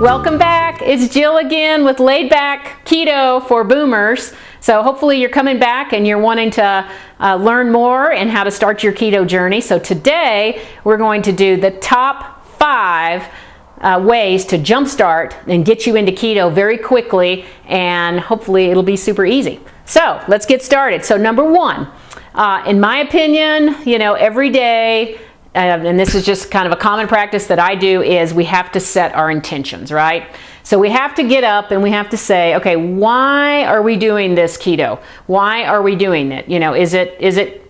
Welcome back. It's Jill again with Laid Back Keto for Boomers. So hopefully you're coming back and you're wanting to learn more and how to start your keto journey. So today we're going to do the top 5 ways to jumpstart and get you into keto very quickly, and hopefully it'll be super easy. So let's get started. So number 1, in my opinion, every day, and this is just kind of a common practice that I do, is we have to set our intentions, right? So we have to get up and we have to say, okay, why are we doing this keto? Why are we doing it?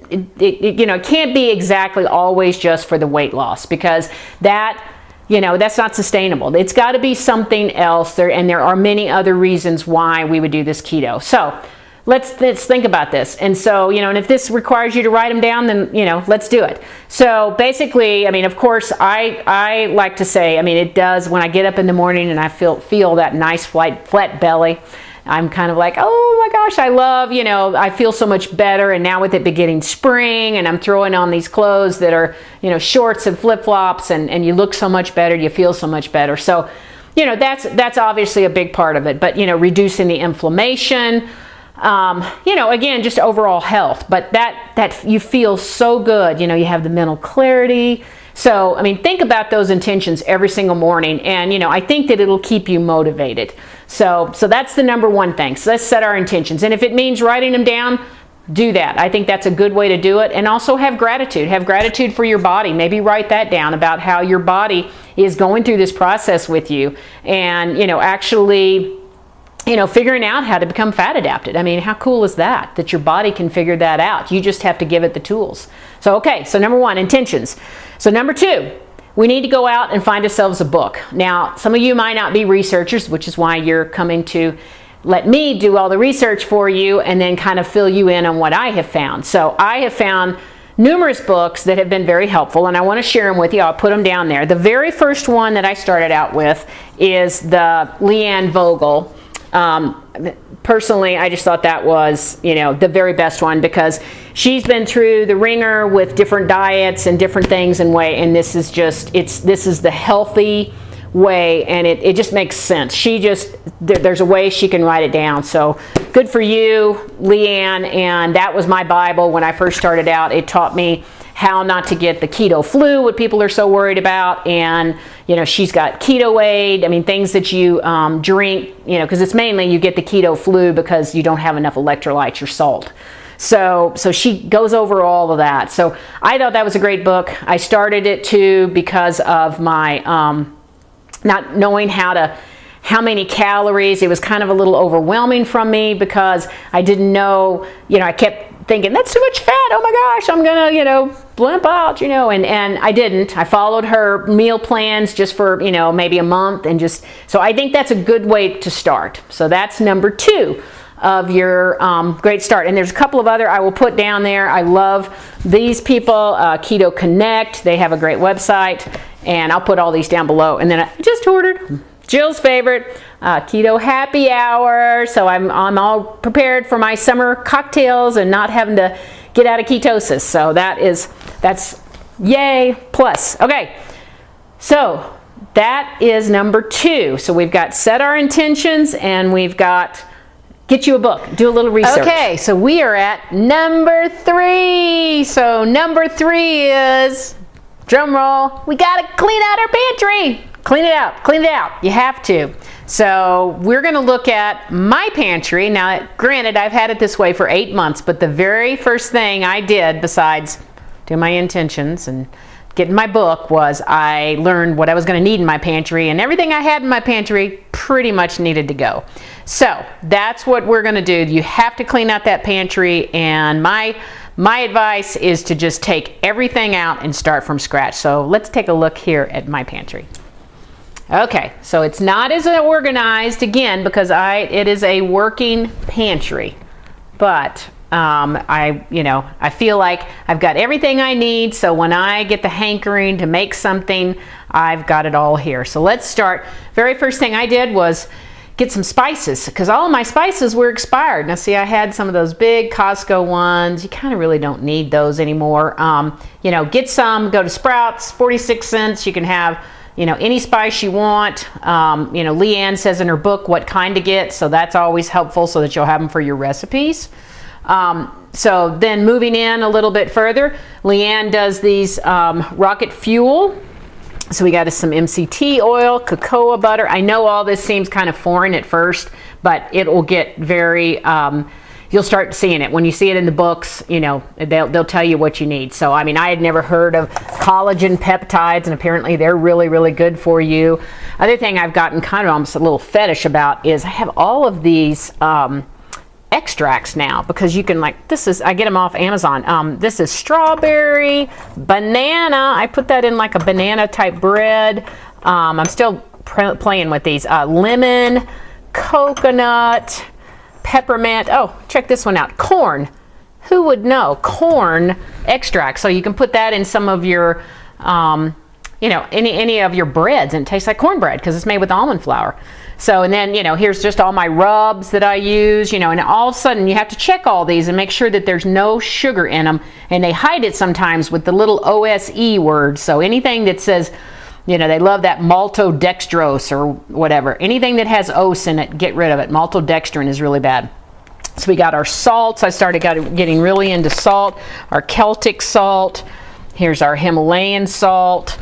It can't be exactly always just for the weight loss, because that's not sustainable. It's got to be something else there, and there are many other reasons why we would do this keto. So let's think about this. And so, and if this requires you to write them down, then, let's do it. So basically, of course, I like to say, it does, when I get up in the morning and I feel that nice flat belly, I'm kind of like, oh my gosh, I love, I feel so much better. And now with it beginning spring and I'm throwing on these clothes that are, shorts and flip-flops, and you look so much better, you feel so much better. So, that's obviously a big part of it. But, reducing the inflammation, again, just overall health, but that you feel so good, you have the mental clarity. So, think about those intentions every single morning, and, I think that it'll keep you motivated. So that's the number 1 thing. So let's set our intentions. And if it means writing them down, do that. I think that's a good way to do it. And also have gratitude. Have gratitude for your body. Maybe write that down about how your body is going through this process with you, and, actually, figuring out how to become fat adapted. How cool is that your body can figure that out? You just have to give it the tools. So, okay, so number 1, intentions. So number 2, we need to go out and find ourselves a book. Now, some of you might not be researchers, which is why you're coming to let me do all the research for you and then kind of fill you in on what I have found. So I have found numerous books that have been very helpful, and I want to share them with you. I'll put them down there. The very first one that I started out with is the Leanne Vogel. Personally, I just thought that was, the very best one, because she's been through the ringer with different diets and different things and this is the healthy way, and it just makes sense. There's a way she can write it down. So good for you, Leanne. And that was my Bible when I first started out. It taught me how not to get the keto flu, what people are so worried about. And, she's got keto aid, things that you drink, because it's mainly you get the keto flu because you don't have enough electrolytes or salt. So she goes over all of that. So I thought that was a great book. I started it too because of my not knowing how many calories. It was kind of a little overwhelming from me because I didn't know, I kept thinking, that's too much fat, oh my gosh, I'm gonna, blimp out, and I didn't. I followed her meal plans just for, maybe a month, and so I think that's a good way to start. So that's number 2 of your great start. And there's a couple of other I will put down there. I love these people, Keto Connect. They have a great website, and I'll put all these down below. And then I just ordered Jill's favorite, Keto Happy Hour. So I'm all prepared for my summer cocktails and not having to get out of ketosis. So that's yay plus. Okay, so that is number 2. So we've got set our intentions, and we've got get you a book, do a little research. Okay, so we are at number 3. So number 3 is, drum roll, we gotta clean out our pantry. Clean it out. You have to. So we're going to look at my pantry. Now, granted, I've had it this way for 8 months, but the very first thing I did, besides doing my intentions and getting my book, was I learned what I was going to need in my pantry, and everything I had in my pantry pretty much needed to go. So that's what we're going to do. You have to clean out that pantry, and my advice is to just take everything out and start from scratch. So let's take a look here at my pantry. Okay, so it's not as organized, again, because it is a working pantry, but I feel like I've got everything I need, so when I get the hankering to make something, I've got it all here. So let's start. Very first thing I did was get some spices, because all of my spices were expired. Now see, I had some of those big Costco ones. You kind of really don't need those anymore. Get some, go to Sprouts, 46 cents. You can have any spice you want. Leanne says in her book what kind to get, so that's always helpful so that you'll have them for your recipes. So then moving in a little bit further, Leanne does these rocket fuel. So we got us some MCT oil, cocoa butter. I know all this seems kind of foreign at first, but it will get very, you'll start seeing it. When you see it in the books, they'll tell you what you need. So, I mean, I had never heard of collagen peptides, and apparently they're really, really good for you. Other thing I've gotten kind of almost a little fetish about is I have all of these extracts now, because you can, like, I get them off Amazon. This is strawberry, banana. I put that in like a banana type bread. I'm still playing with these. Lemon, coconut, peppermint. Oh, check this one out. Corn. Who would know? Corn extract. So you can put that in some of your, any of your breads, and it tastes like cornbread because it's made with almond flour. So, and then, here's just all my rubs that I use, and all of a sudden you have to check all these and make sure that there's no sugar in them. And they hide it sometimes with the little OSE words. So anything that says, they love that maltodextrose or whatever. Anything that has os in it, get rid of it. Maltodextrin is really bad. So we got our salts. I started getting really into salt. Our Celtic salt. Here's our Himalayan salt.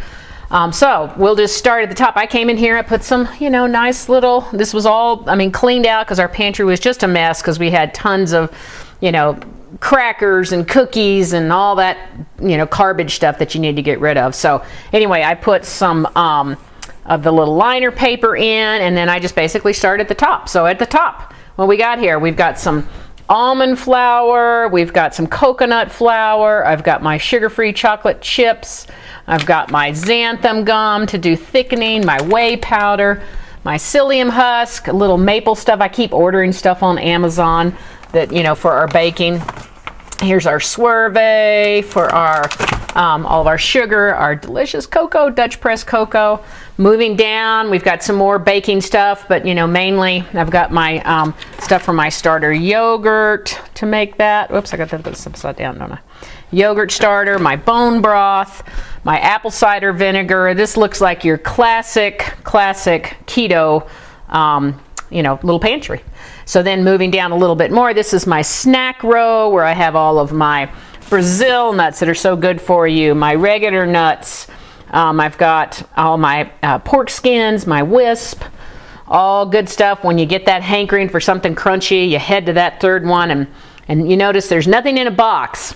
So we'll just start at the top. I came in here, I put some, nice little, this was all, cleaned out because our pantry was just a mess because we had tons of, crackers and cookies and all that, garbage stuff that you need to get rid of. So anyway, I put some of the little liner paper in, and then I just basically start at the top. So at the top, what we got here, we've got some almond flour, we've got some coconut flour, I've got my sugar-free chocolate chips, I've got my xanthan gum to do thickening, my whey powder, my psyllium husk, a little maple stuff. I keep ordering stuff on Amazon that, for our baking. Here's our swerve for our all of our sugar, our delicious cocoa, Dutch press cocoa. Moving down, we've got some more baking stuff, but mainly I've got my stuff for my starter yogurt to make that. Whoops, I got that upside down, don't I? Yogurt starter, my bone broth, my apple cider vinegar. This looks like your classic keto, little pantry. So then moving down a little bit more, this is my snack row where I have all of my Brazil nuts that are so good for you, my regular nuts. I've got all my pork skins, my wisp, all good stuff. When you get that hankering for something crunchy, you head to that third one, and you notice there's nothing in a box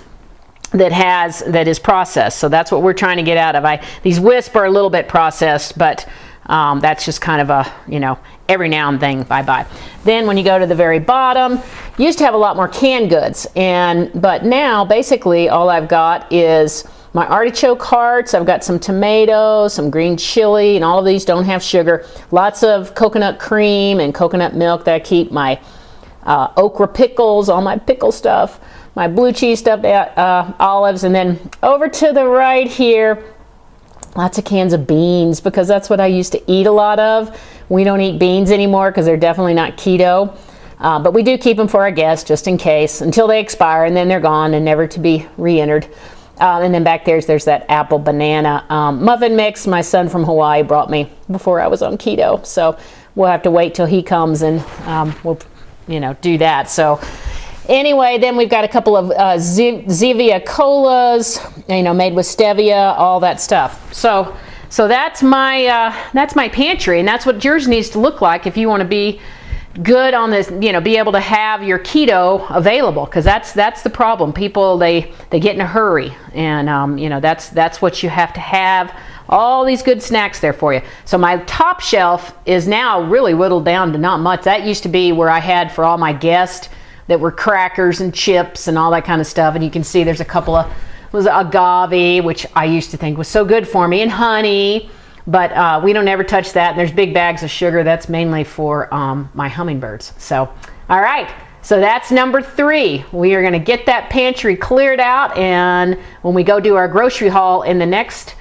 that is processed. So that's what we're trying to get out of. These wisp are a little bit processed, but that's just kind of a, every now and then I buy. Then when you go to the very bottom, used to have a lot more canned goods, but now basically all I've got is my artichoke hearts. I've got some tomatoes, some green chili, and all of these don't have sugar. Lots of coconut cream and coconut milk that I keep. My okra pickles, all my pickle stuff, my blue cheese stuffed olives, and then over to the right here, lots of cans of beans, because that's what I used to eat a lot of. We don't eat beans anymore because they're definitely not keto, but we do keep them for our guests just in case until they expire, and then they're gone and never to be re-entered. And then back there's that apple banana muffin mix my son from Hawaii brought me before I was on keto. So we'll have to wait till he comes, and we'll do that. So anyway, then we've got a couple of Zevia colas, made with stevia, all that stuff. So that's my pantry, and that's what yours needs to look like if you want to be good on this, be able to have your keto available, because that's the problem. People, they get in a hurry, and that's what you have to have. All these good snacks there for you. So my top shelf is now really whittled down to not much. That used to be where I had for all my guests that were crackers and chips and all that kind of stuff. And you can see there's a couple of, was agave, which I used to think was so good for me, and honey, but we don't ever touch that. And there's big bags of sugar. That's mainly for my hummingbirds. So, all right. So that's number 3. We are going to get that pantry cleared out, and when we go do our grocery haul in the next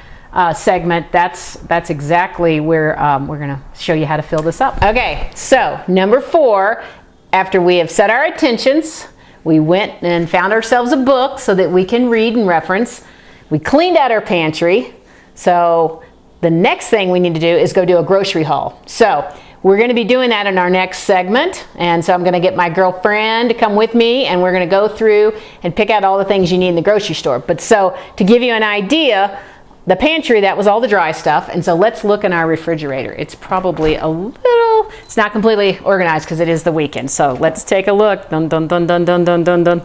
segment, that's exactly where we're going to show you how to fill this up. Okay, so number 4, after we have set our intentions, we went and found ourselves a book so that we can read and reference. We cleaned out our pantry. So the next thing we need to do is go do a grocery haul. So we're going to be doing that in our next segment, and so I'm going to get my girlfriend to come with me, and we're going to go through and pick out all the things you need in the grocery store. But so to give you an idea, the pantry, that was all the dry stuff, and so let's look in our refrigerator. It's probably a little, it's not completely organized because it is the weekend, so let's take a look. Dun, dun, dun, dun, dun, dun, dun, dun.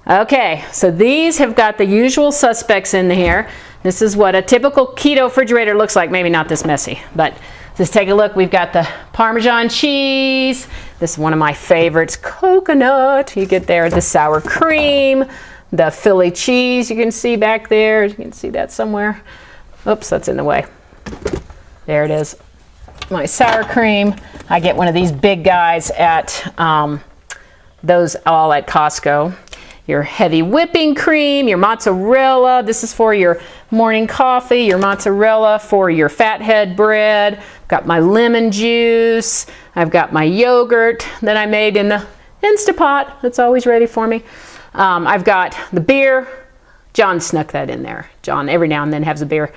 Okay, so these have got the usual suspects in here. This is what a typical keto refrigerator looks like, maybe not this messy, but just take a look. We've got the Parmesan cheese. This is one of my favorites, coconut. You get there the sour cream, the Philly cheese you can see back there. You can see that somewhere. Oops, that's in the way. There it is. My sour cream. I get one of these big guys at those all at Costco. Your heavy whipping cream, your mozzarella. This is for your morning coffee. Your mozzarella for your fathead bread. Got my lemon juice. I've got my yogurt that I made in the Instapot. That's always ready for me. I've got the beer. John snuck that in there. John every now and then has a beer.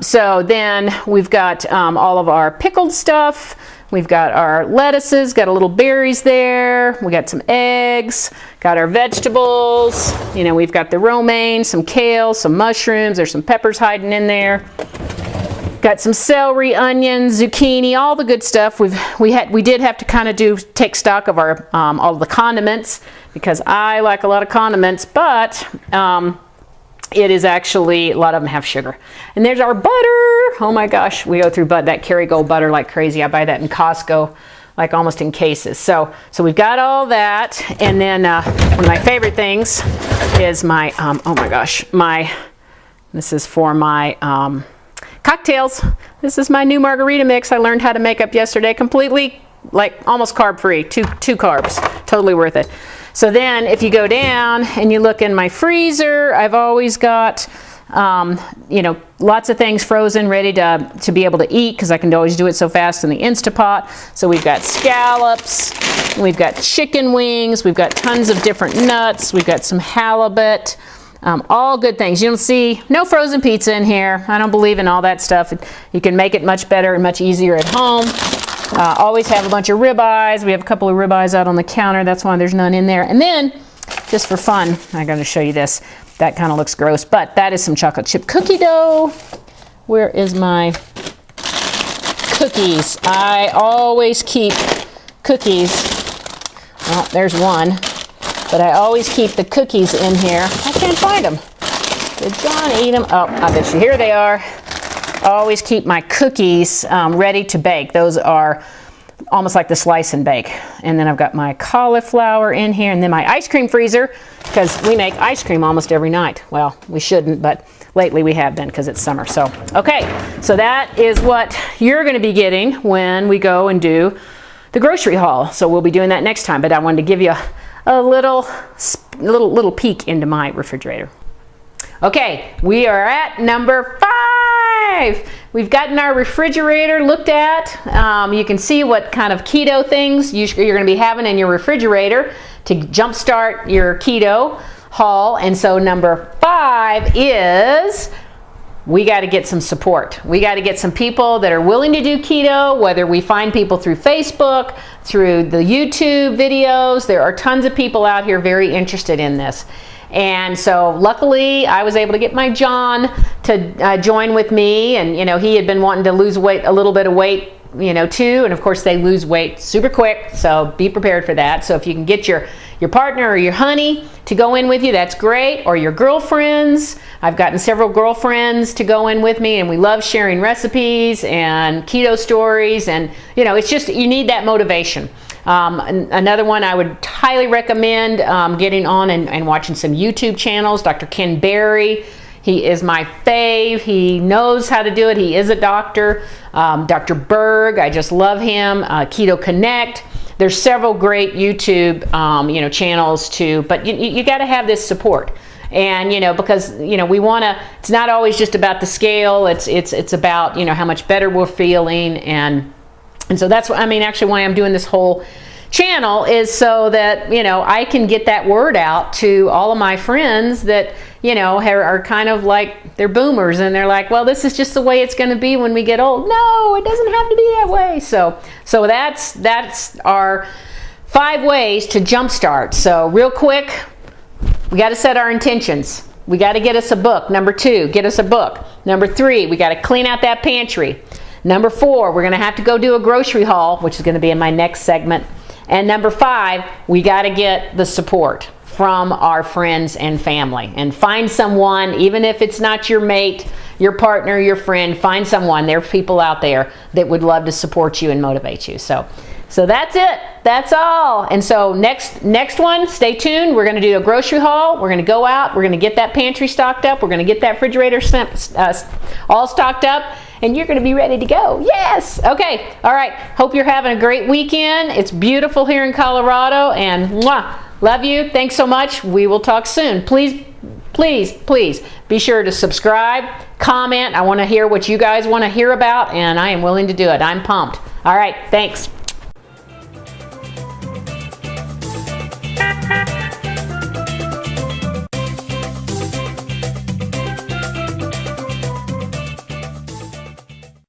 So then we've got all of our pickled stuff. We've got our lettuces, got a little berries there. We got some eggs, got our vegetables. You know, we've got the romaine, some kale, some mushrooms. There's some peppers hiding in there. Got some celery, onions, zucchini, all the good stuff. We did have to kind of take stock of our all of the condiments because I like a lot of condiments, but it is actually, a lot of them have sugar. And there's our butter. Oh my gosh, we go through that Kerrygold butter like crazy. I buy that in Costco, like almost in cases. So we've got all that. And then one of my favorite things is my, oh my gosh, this is for my cocktails. This is my new margarita mix I learned how to make up yesterday. Completely, like almost carb free, two carbs, totally worth it. So then if you go down and you look in my freezer, I've always got, you know, lots of things frozen, ready to be able to eat because I can always do it so fast in the Instapot. So we've got scallops, we've got chicken wings, we've got tons of different nuts, we've got some halibut, all good things. You don't see no frozen pizza in here. I don't believe in all that stuff. You can make it much better and much easier at home. Always have a bunch of ribeyes. We have a couple of ribeyes out on the counter. That's why there's none in there. And then, just for fun, I'm going to show you this. That kind of looks gross, but that is some chocolate chip cookie dough. Where is my cookies? I always keep cookies. Well, there's one. But I always keep the cookies in here. I can't find them. Did John eat them? Oh, I bet you. Here they are. I always keep my cookies ready to bake. Those are almost like the slice and bake. And then I've got my cauliflower in here, and then my ice cream freezer, because we make ice cream almost every night. Well, we shouldn't, but lately we have been because it's summer. So, okay, so that is what you're going to be getting when we go and do the grocery haul. So we'll be doing that next time, but I wanted to give you a little peek into my refrigerator. Okay, we are at number 5. We've gotten our refrigerator looked at. You can see what kind of keto things you're going to be having in your refrigerator to jumpstart your keto haul. And so number 5 is we got to get some support. We got to get some people that are willing to do keto, whether we find people through Facebook, through the YouTube videos. There are tons of people out here very interested in this. And so luckily I was able to get my John to join with me, and you know, he had been wanting to lose weight, a little bit of weight, you know, too, and of course they lose weight super quick, so be prepared for that. So if you can get your partner or your honey to go in with you, that's great, or your girlfriends. I've gotten several girlfriends to go in with me, and we love sharing recipes and keto stories, and you know, it's just, you need that motivation. Another one I would highly recommend getting on and watching some YouTube channels. Dr. Kyndra, he is my fave. He knows how to do it. He is a doctor. Dr. Berg, I just love him. Keto Connect. There's several great YouTube you know, channels too, but you got to have this support. And you know, because you know, we want to, it's not always just about the scale. It's about, you know, how much better we're feeling, and so that's what I mean, actually why I'm doing this whole channel is so that, you know, I can get that word out to all of my friends that, you know, are kind of like, they're boomers and they're like, well, this is just the way it's going to be when we get old. No, it doesn't have to be that way. So that's our 5 ways to jumpstart. So real quick, we got to set our intentions. We got to get us a book. Number 2, get us a book. Number 3, we got to clean out that pantry. Number 4, we're going to have to go do a grocery haul, which is going to be in my next segment. And number 5, we got to get the support from our friends and family. And find someone, even if it's not your mate, your partner, your friend, find someone. There are people out there that would love to support you and motivate you. So that's it. That's all. And so next one, stay tuned. We're going to do a grocery haul. We're going to go out. We're going to get that pantry stocked up. We're going to get that refrigerator all stocked up. And you're going to be ready to go. Yes. Okay. All right. Hope you're having a great weekend. It's beautiful here in Colorado. And mwah, love you. Thanks so much. We will talk soon. Please be sure to subscribe, comment. I want to hear what you guys want to hear about, and I am willing to do it. I'm pumped. All right. Thanks.